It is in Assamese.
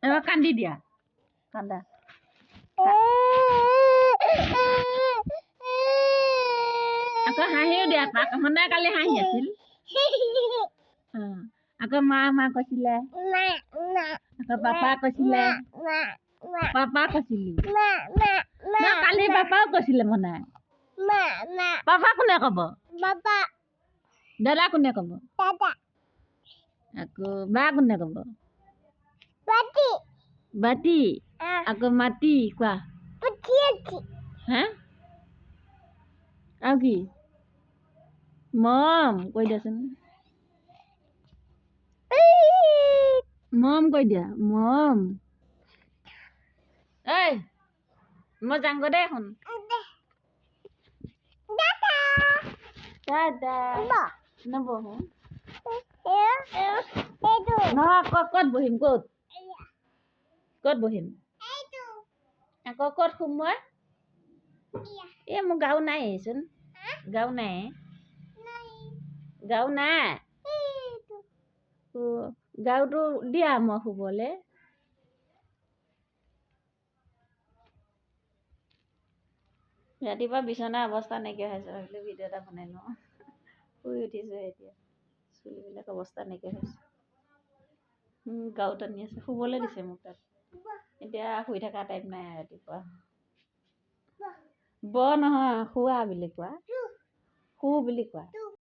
এবাৰ কান্দি দিয়া কান্দা আকৌ হাঁহিও দিয়া তাক সদায় কালি হাঁহি আছিল আকৌ মা মা কৈছিলে আকৌ পাপা কৈছিলে পাপা কৈছিলি কালি পাপাও কৈছিলে মানে পাপা কোনে কব দাদা কোনে কব আকৌ বা কোনে কব বাতি আকৌ মাটি কোৱা হা আৰু কি মম কৈ দিয়াচোন মম কৈ দিয়া মম ঐ মই যাংগৈ দেই এখন দাদা নবহো নহয় ক'ত বহিম ক'ত বহিম আকৌ ক'ত শুম মই মোৰ গাও নাইচোন গাও নাই গাওটো দিয়া মই শুবলে ৰাতিপুৱা বিচনা অৱস্থা নাইকিয়া হৈছে ভাবিলো ভিডিঅ' এটা বনাই লওঁ শুই উঠিছো এতিয়া চুলিবিলাক অৱস্থা নাইকিয়া হৈছে গাও টানি আছে শুবলৈ দিছে মোক তাত এতিয়া শুই থকা টাইম নাই ৰাতিপুৱা নহয় শুৱা বুলি কোৱা শু বুলি কোৱা